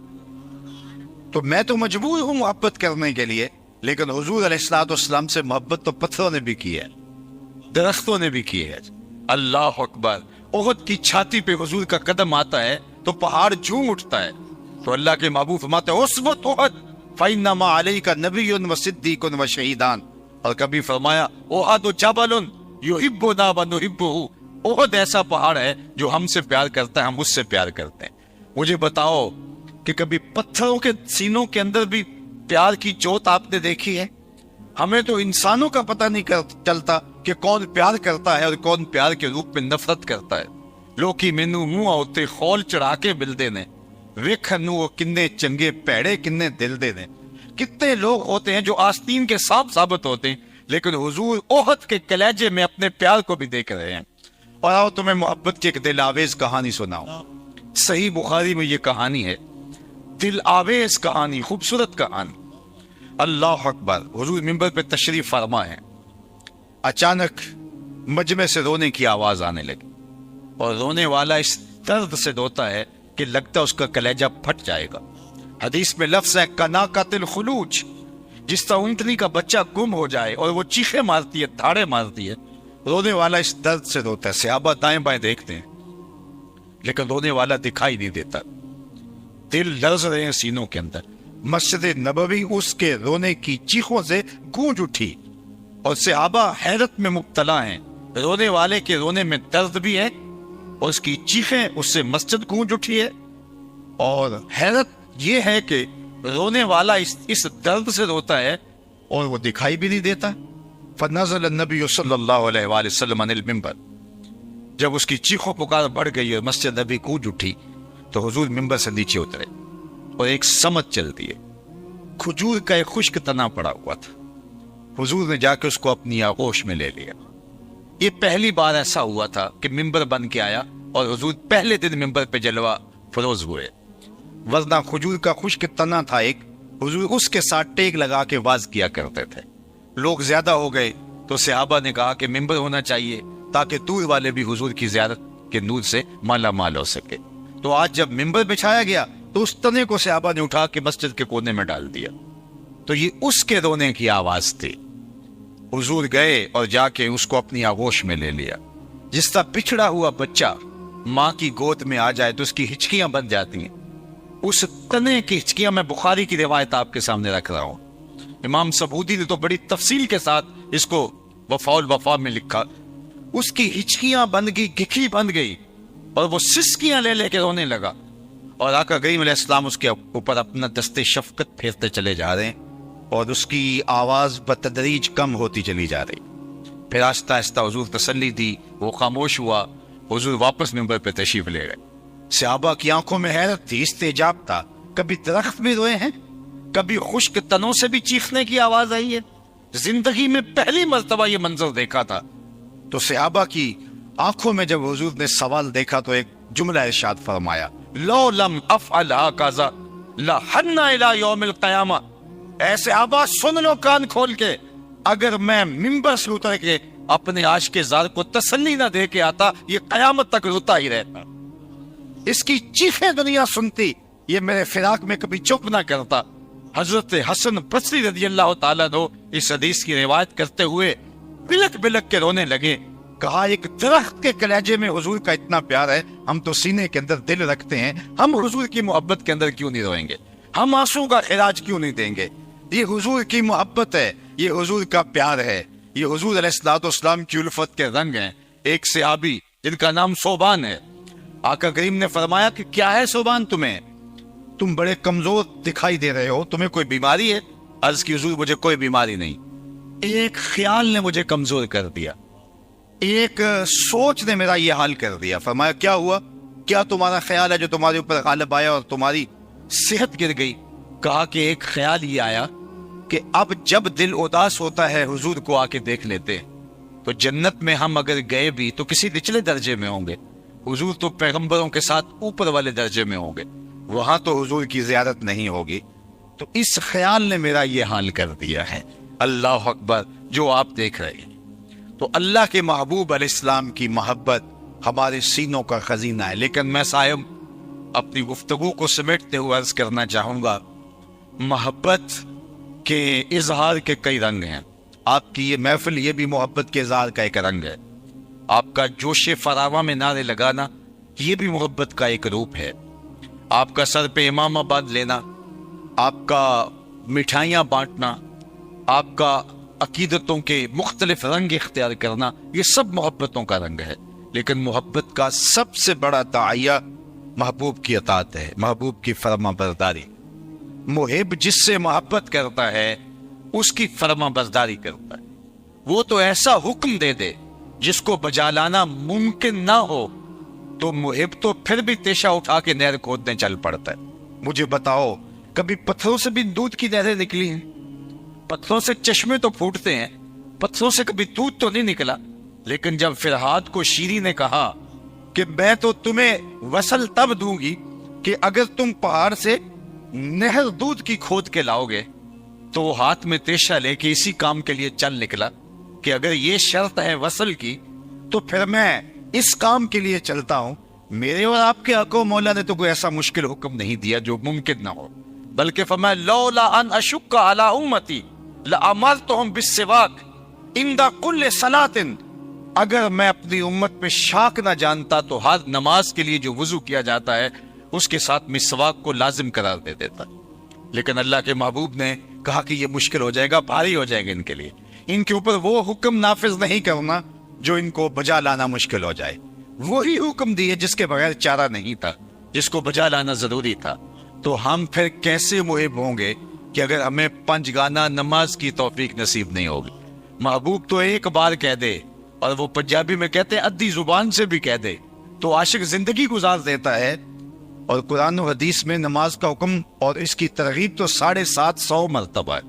تو میں تو مجبور ہوں محبت کرنے کے لیے، لیکن حضور علیہ الصلوۃ والسلام سے محبت تو پتھروں نے بھی کی ہے، درختوں نے بھی کی ہے۔ اللہ اکبر! احد کی چھاتی پہ حضور کا قدم آتا ہے تو پہاڑ جھوم اٹھتا ہے، تو اللہ کے محبوب فرماتے ہیں عصبۃ احد فإنما علیک نبی و صدیق و شہیدان، اور کبھی فرمایا احد جبل یحبنا ونحبہ، احد ایسا پہاڑ ہے جو ہم سے پیار کرتا ہے، ہم اس سے پیار کرتے ہیں۔ مجھے بتاؤ کہ کبھی پتھروں کے سینوں کے اندر بھی پیار کی جوت آپ نے دیکھی ہے؟ ہمیں تو انسانوں کا پتہ نہیں چلتا کہ کون پیار کرتا ہے اور کون پیار کے روپ میں نفرت کرتا ہے۔ لوکی مینو منہ ہوتے خول چڑھا کے ملتے نے، ویکھنو کنے چنگے پیڑے کنے دل دے نے۔ کتنے لوگ ہوتے ہیں جو آستین کے سانپ ثابت ہوتے ہیں، لیکن حضور احد کے کلیجے میں اپنے پیار کو بھی دیکھ رہے ہیں۔ اور آؤ تمہیں محبت کی ایک دل آویز کہانی سناؤں۔ صحیح بخاری میں یہ کہانی ہے، دل آویز کہانی، خوبصورت کہانی۔ اللہ اکبر! حضور منبر پہ تشریف فرما ہے، اچانک مجمع سے رونے کی آواز آنے لگی، اور رونے والا اس درد سے روتا ہے کہ لگتا اس کا کلیجہ پھٹ جائے گا۔ حدیث میں لفظ ہے کناکۃ الخلوج، جس طرح اونٹنی کا بچہ گم ہو جائے اور وہ چیخیں مارتی ہے، دھاڑے مارتی ہے، رونے والا اس درد سے روتا ہے۔ صحابہ دائیں بائیں دیکھتے ہیں لیکن رونے والا دکھائی نہیں دیتا، دل لرز رہے ہیں سینوں کے اندر۔ مسجد نبوی اس کے رونے کی چیخوں سے گونج اٹھی، اور صحابہ حیرت میں مبتلا ہیں، رونے والے کے رونے میں درد بھی ہے اور اس کی چیخیں، اس سے مسجد گونج اٹھی ہے۔ اور حیرت یہ ہے کہ رونے والا اس درد سے روتا ہے اور وہ دکھائی بھی نہیں دیتا. فنزل النبی صلی اللہ علیہ وآلہ وسلم عن المنبر. جب اس کی چیخ و پکار بڑھ گئی اور مسجد نبی گونج اٹھی تو حضور ممبر سے نیچے اترے اور ایک سمت چلتی ہے. کھجور کا ایک خشک تنا پڑا ہوا تھا. حضور نے جا کے اس کو اپنی آغوش میں لے لیا. یہ پہلی بار ایسا ہوا تھا کہ ممبر بن کے آیا اور حضور پہلے دن ممبر پہ جلوہ فروز ہوئے. ورنہ کھجور کا خشک تنا تھا ایک، حضور اس کے ساتھ ٹیک لگا کے واز کیا کرتے تھے. لوگ زیادہ ہو گئے تو صحابہ نے کہا کہ ممبر ہونا چاہیے تاکہ دور والے بھی حضور کی زیارت کے نور سے مالا مال ہو سکے. تو آج جب ممبر بچھایا گیا تو اس تنے کو صحابہ نے اٹھا کے مسجد کے کونے میں ڈال دیا. تو یہ اس کے رونے کی آواز تھی. حضور گئے اور جا کے اس کو اپنی آغوش میں لے لیا. جس طرح بچھڑا ہوا بچہ ماں کی گود میں آ جائے تو اس کی ہچکیاں بن جاتی ہیں، اس تنے کی ہچکیاں میں بخاری کی روایت آپ کے سامنے رکھ رہا ہوں. امام سبودی نے تو بڑی تفصیل کے ساتھ اس کو وفاء الوفا میں لکھا. اس کی ہچکیاں بن گئی، گکھی بن گئی اور وہ سسکیاں لے لے کے رونے لگا. اور آقا کریم علیہ السلام اس کے اوپر اپنا دست شفقت پھیرتے چلے جا رہے ہیں اور اس کی آواز بتدریج کم ہوتی چلی جا رہی. پھر آہستہ آہستہ حضور تسلی دی، وہ خاموش ہوا. حضور واپس ممبر پہ تشریف لے گئے. صحابہ کی آنکھوں میں حیرت تھی، استعجاب تھا. کبھی درخت بھی روئے ہیں، کبھی خشک تنوں سے بھی چیخنے کی آواز آئی ہے. زندگی میں پہلی مرتبہ یہ منظر دیکھا تھا. تو صحابہ کی آنکھوں میں جب حضور نے سوال دیکھا تو ایک جملہ ارشاد فرمایا، لو لم افعل هكذا لحن الى یوم القیامہ. اے صحابہ سن لو کان کھول کے، اگر میں ممبر سے اتر کے اپنے عاشق زار کو تسلی نہ دے کے آتا یہ قیامت تک روتا ہی رہتا. اس کی چیخیں دنیا سنتی، یہ میرے فراق میں کبھی چپ نہ کرتا. حضرت حسن بصری رضی اللہ تعالیٰ عنہ اس حدیث کی روایت کرتے ہوئے بلک بلک کے رونے لگے. کہا ایک درخت کے کلیجے میں حضور کا اتنا پیار ہے، ہم تو سینے کے اندر دل رکھتے ہیں، ہم حضور کی محبت کے اندر کیوں نہیں روئیں گے؟ ہم آنسو کا علاج کیوں نہیں دیں گے؟ یہ حضور کی محبت ہے، یہ حضور کا پیار ہے، یہ حضور علیہ الصلوۃ والسلام کی الفت کے رنگ ہیں. ایک صحابی جن کا نام صوبان ہے، آقا کریم نے فرمایا کہ کیا ہے صوبان تمہیں؟ تم بڑے کمزور دکھائی دے رہے ہو، تمہیں کوئی بیماری ہے؟ عرض کی حضور مجھے کوئی بیماری نہیں، ایک خیال نے مجھے کمزور کر دیا، ایک سوچ نے میرا یہ حال کر دیا. فرمایا کیا ہوا؟ کیا تمہارا خیال ہے جو تمہارے اوپر غالب آیا اور تمہاری صحت گر گئی؟ کہا کہ ایک خیال یہ آیا کہ اب جب دل اداس ہوتا ہے حضور کو آ کے دیکھ لیتے، تو جنت میں ہم اگر گئے بھی تو کسی نچلے درجے میں ہوں گے، حضور تو پیغمبروں کے ساتھ اوپر والے درجے میں ہوں گے، وہاں تو حضور کی زیارت نہیں ہوگی. تو اس خیال نے میرا یہ حال کر دیا ہے. اللہ اکبر. جو آپ دیکھ رہے ہیں تو اللہ کے محبوب علیہ السلام کی محبت ہمارے سینوں کا خزینہ ہے. لیکن میں صاحب اپنی گفتگو کو سمیٹتے ہوئے عرض کرنا چاہوں گا، محبت کے اظہار کے کئی رنگ ہیں. آپ کی یہ محفل یہ بھی محبت کے اظہار کا ایک رنگ ہے. آپ کا جوش فراواں میں نعرے لگانا یہ بھی محبت کا ایک روپ ہے. آپ کا سر پہ امامہ باندھ لینا، آپ کا مٹھائیاں بانٹنا، آپ کا عقیدتوں کے مختلف رنگ اختیار کرنا، یہ سب محبتوں کا رنگ ہے. لیکن محبت کا سب سے بڑا تعیہ محبوب کی اطاعت ہے، محبوب کی فرما برداری. محب جس سے محبت کرتا ہے اس کی فرما برداری کرتا ہے. وہ تو ایسا حکم دے دے جس کو بجا لانا ممکن نہ ہو تو محب تو پھر بھی تیشہ اٹھا کے نہر کھودنے چل پڑتا ہے. مجھے بتاؤ کبھی پتھروں سے بھی دودھ کی نہریں نکلی ہیں؟ پتھروں سے چشمے تو پھوٹتے ہیں، پتھروں سے کبھی دودھ تو نہیں نکلا. لیکن جب فرحاد کو شیری نے کہا کہ میں تو تمہیں وصل تب دوں گی کہ اگر تم پہاڑ سے نہر دودھ کی کھود کے لاؤ گے، تو وہ ہاتھ میں تیشہ لے کے اسی کام کے لیے چل نکلا کہ اگر یہ شرط ہے وصل کی تو پھر میں اس کام کے لیے چلتا ہوں. میرے اور آپ کے آقا و مولا نے تو کوئی ایسا مشکل حکم نہیں دیا جو ممکن نہ ہو، بلکہ فرمایا لولا ان اشق علی امتی لامرتهم بالسواک عند کل صلاۃ. اگر میں اپنی امت میں شاک نہ جانتا تو ہر نماز کے لیے جو وضو کیا جاتا ہے اس کے ساتھ مسواک کو لازم قرار دے دیتا. لیکن اللہ کے محبوب نے کہا کہ یہ مشکل ہو جائے گا، بھاری ہو جائے گا ان کے لیے، ان کے اوپر وہ حکم نافذ نہیں کرنا جو ان کو بجا لانا مشکل ہو جائے. وہی حکم دیے جس کے بغیر چارہ نہیں تھا، جس کو بجا لانا ضروری تھا. تو ہم پھر کیسے محب ہوں گے کہ اگر ہمیں پنجگانہ نماز کی توفیق نصیب نہیں ہوگی؟ محبوب تو ایک بار کہہ دے، اور وہ پنجابی میں کہتے ہیں ادھی زبان سے بھی کہہ دے تو عاشق زندگی گزار دیتا ہے۔ اور قرآن و حدیث میں نماز کا حکم اور اس کی ترغیب تو 750 مرتبہ ہے،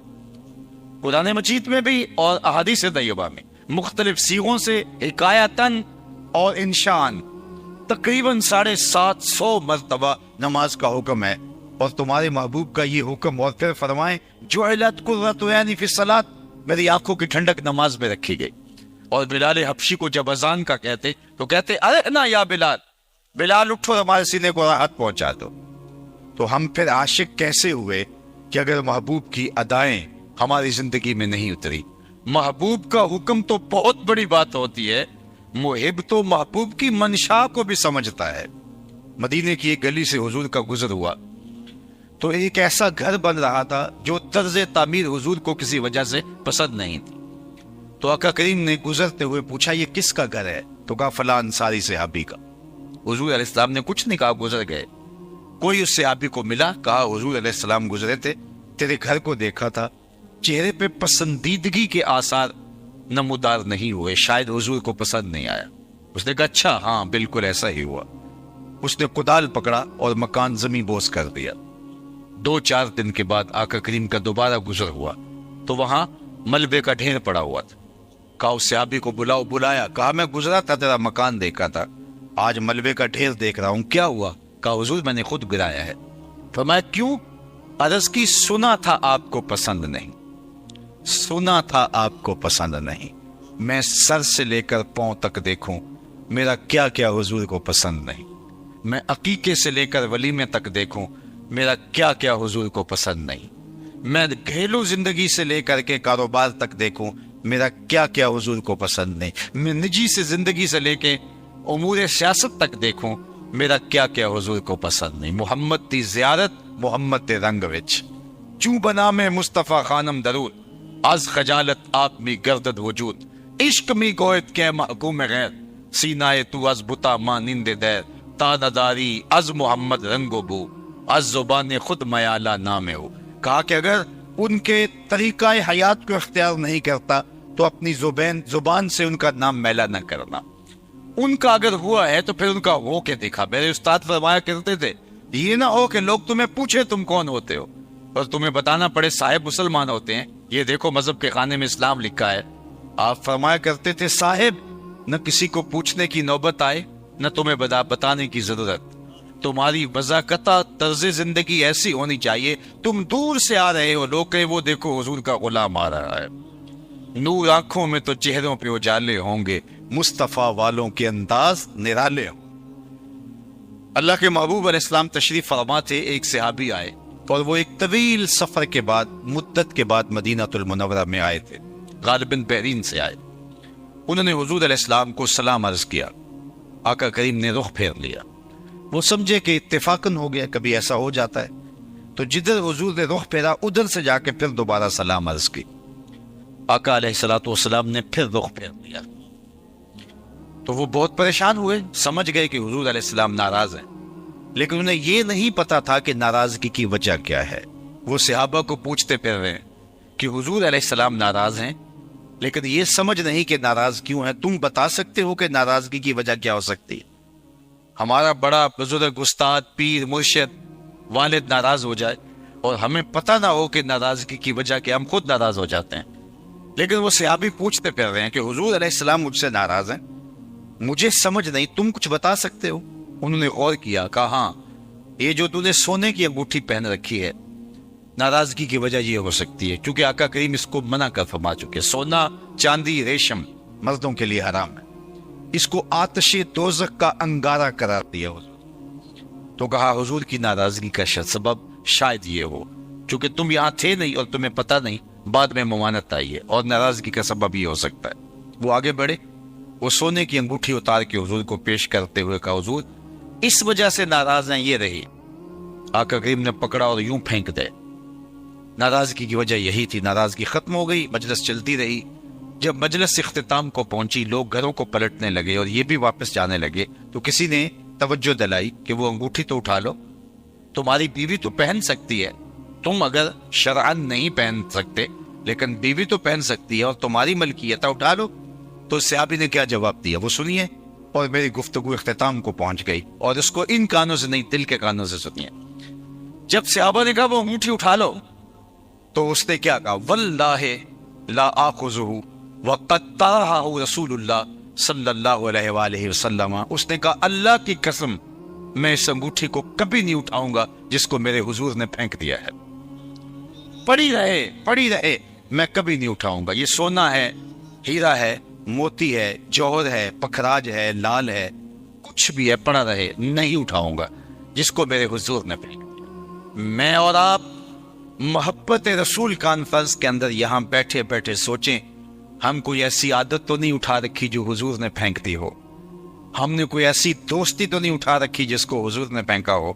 قرآن مجید میں بھی اور احادیث طیبہ میں مختلف سیغوں سے حکایتاً اور انشان تقریباً 750 مرتبہ نماز کا حکم ہے۔ اور تمہارے محبوب کا یہ حکم، اور پھر فرمائیں جعلت قرۃ عینی فی الصلاۃ، میری آنکھوں کی ٹھنڈک نماز میں رکھی گئی۔ اور بلال حبشی کو جب اذان کا کہتے تو کہتے ارے نا یا بلال، بلال اٹھو ہمارے سینے کو راحت پہنچا دو۔ تو ہم پھر عاشق کیسے ہوئے کہ اگر محبوب کی ادائیں ہماری زندگی میں نہیں اتری؟ محبوب کا حکم تو بہت بڑی بات ہوتی ہے، محب تو محبوب کی منشا کو بھی سمجھتا ہے۔ مدینے کی ایک گلی سے حضور کا گزر ہوا تو ایک ایسا گھر بن رہا تھا جو طرز تعمیر حضور کو کسی وجہ سے پسند نہیں تھی۔ تو آقا کریم نے گزرتے ہوئے پوچھا یہ کس کا گھر ہے؟ تو کہا فلاں انصاری صحابی کا۔ حضور علیہ السلام نے کچھ نہیں کہا، گزر گئے۔ کوئی اس صحابی کو ملا، کہا حضور علیہ السلام گزرے تھے، تیرے گھر کو دیکھا تھا، چہرے پہ پسندیدگی کے آثار نمودار نہیں ہوئے، شاید حضور کو پسند نہیں آیا۔ اس نے کہا اچھا ہاں بالکل ایسا ہی ہوا۔ اس نے کدال پکڑا اور مکان زمین بوس کر دیا۔ 2-4 دن کے بعد آقا کریم کا دوبارہ گزر ہوا تو وہاں ملبے کا ڈھیر پڑا ہوا تھا۔ کہا اس صحابی کو بلاؤ، بلایا، کہا میں گزرا تھا تیرا مکان دیکھا تھا، آج ملبے کا ڈھیر دیکھ رہا ہوں، کیا ہوا؟ کہا حضور میں نے خود گرایا ہے۔ فرمایا کیوں؟ عرض کی سنا تھا آپ کو پسند نہیں، سنا تھا آپ کو پسند نہیں، میں سر سے لے کر پاؤں تک دیکھوں میرا کیا کیا حضور کو پسند نہیں، میں عقیقے سے لے کر ولیمے تک دیکھوں میرا کیا کیا حضور کو پسند نہیں، میں گھریلو زندگی سے لے کر کے کاروبار تک دیکھوں میرا کیا کیا حضور کو پسند نہیں، میں نجی سے زندگی سے لے کے امور سیاست تک دیکھوں میرا کیا کیا حضور کو پسند نہیں۔ محمد تی زیارت محمد تے رنگ وچ، چوں بنا میں مصطفیٰ خانم درود، از خجالت آپ می گردد وجود، عشق می گویت کے محکوم غیر، سینائے تو از بتا مانند دیر، تا نداری از محمد رنگ و بو، از زبان خود میالہ نام ہو۔ کہا کہ اگر ان کے طریقہ حیات کو اختیار نہیں کرتا تو اپنی زبان سے ان کا نام میلا نہ کرنا۔ ان کا اگر ہوا ہے تو پھر ان کا ہو کے دکھا۔ میرے استاد فرمایا کرتے تھے یہ نہ ہو کہ لوگ تمہیں پوچھے تم کون ہوتے ہو اور تمہیں بتانا پڑے صاحب مسلمان ہوتے ہیں، یہ دیکھو مذہب کے خانے میں اسلام لکھا ہے۔ آپ فرمایا کرتے تھے صاحب نہ کسی کو پوچھنے کی نوبت آئے نہ تمہیں بتانے کی ضرورت، تمہاری وضاقتہ طرز زندگی ایسی ہونی چاہیے تم دور سے آ رہے ہو لوگ کہیں وہ دیکھو حضور کا غلام آ رہا ہے، نور آنکھوں میں تو چہروں پہ اجالے ہوں گے، مصطفیٰ والوں کے انداز نرالے ہوں۔ اللہ کے محبوب علیہ السلام تشریف فرما تھے، ایک صحابی آئے اور وہ ایک طویل سفر کے بعد مدت کے بعد مدینہ المنورہ میں آئے تھے، غالباً بحرین سے آئے۔ انہوں نے حضور علیہ السلام کو سلام عرض کیا، آقا کریم نے رخ پھیر لیا، وہ سمجھے کہ اتفاقاً ہو گیا، کبھی ایسا ہو جاتا ہے، تو جدھر حضور نے رخ پھیرا ادھر سے جا کے پھر دوبارہ سلام عرض کی۔ آقا علیہ السلام نے پھر رخ پھیر لیا تو وہ بہت پریشان ہوئے، سمجھ گئے کہ حضور علیہ السلام ناراض ہیں، لیکن انہیں یہ نہیں پتا تھا کہ ناراضگی کی وجہ کیا ہے۔ وہ صحابہ کو پوچھتے پھر رہے ہیں کہ حضور علیہ السلام ناراض ہیں، لیکن یہ سمجھ نہیں کہ ناراض کیوں ہیں، تم بتا سکتے ہو کہ ناراضگی کی وجہ کیا ہو سکتی ہے؟ ہمارا بڑا بزرگ استاد پیر مرشد والد ناراض ہو جائے اور ہمیں پتہ نہ ہو کہ ناراضگی کی وجہ کہ ہم خود ناراض ہو جاتے ہیں، لیکن وہ صحابی پوچھتے پھر رہے ہیں کہ حضور علیہ السلام مجھ سے ناراض ہیں، مجھے سمجھ نہیں، تم کچھ بتا سکتے ہو؟ انہوں نے غور کیا، کہا ہاں یہ جو تو نے سونے کی انگوٹھی پہن رکھی ہے ناراضگی کی وجہ یہ ہو سکتی ہے، کیونکہ آقا کریم اس کو منع کر فرما چکے، سونا چاندی ریشم مردوں کے لیے حرام ہے، اس کو آتش دوزخ کا انگارہ قرار دیا حضور۔ تو کہا حضور کی ناراضگی کا سبب شاید یہ ہو چونکہ تم یہاں تھے نہیں اور تمہیں پتہ نہیں، بعد میں ممانت آئی ہے اور ناراضگی کا سبب یہ ہو سکتا ہے۔ وہ آگے بڑھے، وہ سونے کی انگوٹھی اتار کے حضور کو پیش کرتے ہوئے کہا حضور اس وجہ سے ناراض ہیں یہ رہی۔ آقا کریم نے پکڑا اور یوں پھینک دے، ناراضگی کی وجہ یہی تھی۔ ناراضگی ختم ہو گئی، مجلس چلتی رہی۔ جب مجلس اختتام کو پہنچی، لوگ گھروں کو پلٹنے لگے اور یہ بھی واپس جانے لگے، تو کسی نے توجہ دلائی کہ وہ انگوٹھی تو اٹھا لو۔ تمہاری بیوی تو پہن سکتی ہے، تم اگر شرعن نہیں پہن سکتے لیکن بیوی تو پہن سکتی ہے اور تمہاری ملکیت ہے، اٹھا لو۔ تو صحابی نے کیا جواب دیا وہ سنیے، اور میری گفتگو اختتام کو پہنچ گئی، اور اس کو ان کانوں سے نہیں دل کے کانوں سے سنیے۔ جب صحابہ نے کہا وہ انگوٹھی اٹھا لو تو اس نے کیا کہا، واللہ لا آخذہ وقد طرحہ رسول اللہ صلی اللہ علیہ وآلہ وسلم، اس نے کہا اللہ کی قسم میں اس انگوٹھی کو کبھی نہیں اٹھاؤں گا جس کو میرے حضور نے پھینک دیا ہے، پڑی رہے میں کبھی نہیں اٹھاؤں گا۔ یہ سونا ہے، ہیرا ہے، موتی ہے، جوہر ہے، پکھراج ہے، لال ہے، کچھ بھی ہے، پڑا رہے، نہیں اٹھاؤں گا جس کو میرے حضور نے پھینک دیا۔ میں اور آپ محبت رسول کانفرنس کے اندر یہاں بیٹھے بیٹھے سوچیں، ہم کوئی ایسی عادت تو نہیں اٹھا رکھی جو حضور نے پھینک دی ہو، ہم نے کوئی ایسی دوستی تو نہیں اٹھا رکھی جس کو حضور نے پھینکا ہو،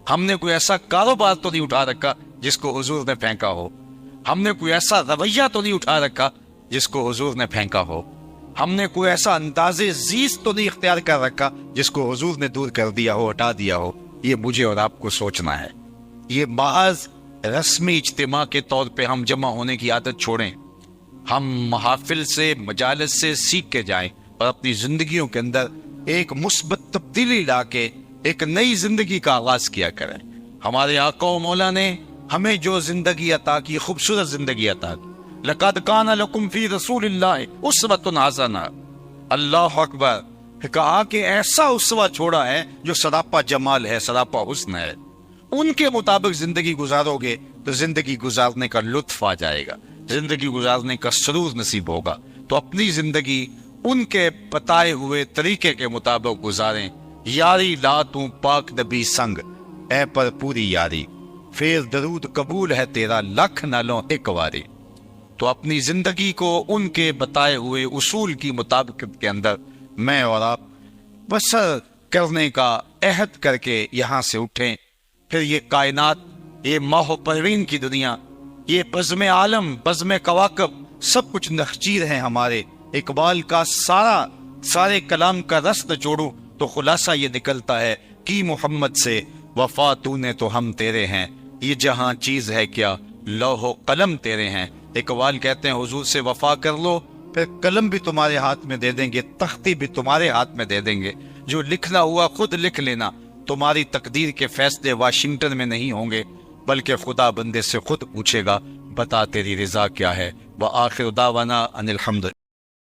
ہم نے کوئی ایسا کاروبار تو نہیں اٹھا رکھا جس کو حضور نے پھینکا ہو، ہم نے کوئی ایسا رویہ تو نہیں اٹھا رکھا جس کو حضور نے پھینکا ہو، ہم نے کوئی ایسا انداز زیست تو نہیں اختیار کر رکھا جس کو حضور نے دور کر دیا ہو، ہٹا دیا ہو۔ یہ مجھے اور آپ کو سوچنا ہے۔ یہ محض رسمی اجتماع کے طور پہ ہم جمع ہونے کی عادت چھوڑیں، ہم محافل سے، مجالس سے سیکھ کے جائیں اور اپنی زندگیوں کے اندر ایک مثبت تبدیلی لا کے ایک نئی زندگی کا آغاز کیا کریں۔ ہمارے آقا و مولا نے ہمیں جو زندگی عطا کی، خوبصورت زندگی عطا کی، لقد کان لکم فی رسول اللہ اسوۃ حسنہ، اللہ اکبر، کہا کہ ایسا اسوہ چھوڑا ہے جو سراپا جمال ہے، سراپا حسن ہے، ان کے مطابق زندگی گزارو گے تو زندگی گزارنے کا لطف آ جائے گا، زندگی گزارنے کا سرور نصیب ہوگا۔ تو اپنی زندگی ان کے بتائے ہوئے طریقے کے مطابق گزاریں۔ یاری لا تو پاک نبی سنگ، اے پر پوری یاری، پھر درود قبول ہے تیرا، لکھ نہ لو ایک واری۔ تو اپنی زندگی کو ان کے بتائے ہوئے اصول کی مطابقت کے اندر میں اور آپ بسر کرنے کا عہد کر کے یہاں سے اٹھیں۔ پھر یہ کائنات، یہ ماہ و پروین کی دنیا، یہ بزم عالم، بزم کواکب، سب کچھ نخچیر ہیں ہمارے۔ اقبال کا سارے کلام کا رس نچوڑوں تو خلاصہ یہ نکلتا ہے کہ محمد سے وفا تو نے تو ہم تیرے ہیں، یہ جہاں چیز ہے کیا لوح و قلم تیرے ہیں۔ اقبال کہتے ہیں حضور سے وفا کر لو، پھر قلم بھی تمہارے ہاتھ میں دے دیں گے، تختی بھی تمہارے ہاتھ میں دے دیں گے، جو لکھنا ہوا خود لکھ لینا۔ تمہاری تقدیر کے فیصلے واشنگٹن میں نہیں ہوں گے بلکہ خدا بندے سے خود پوچھے گا، بتا تیری رضا کیا ہے۔ وآخر دعوانا ان الحمد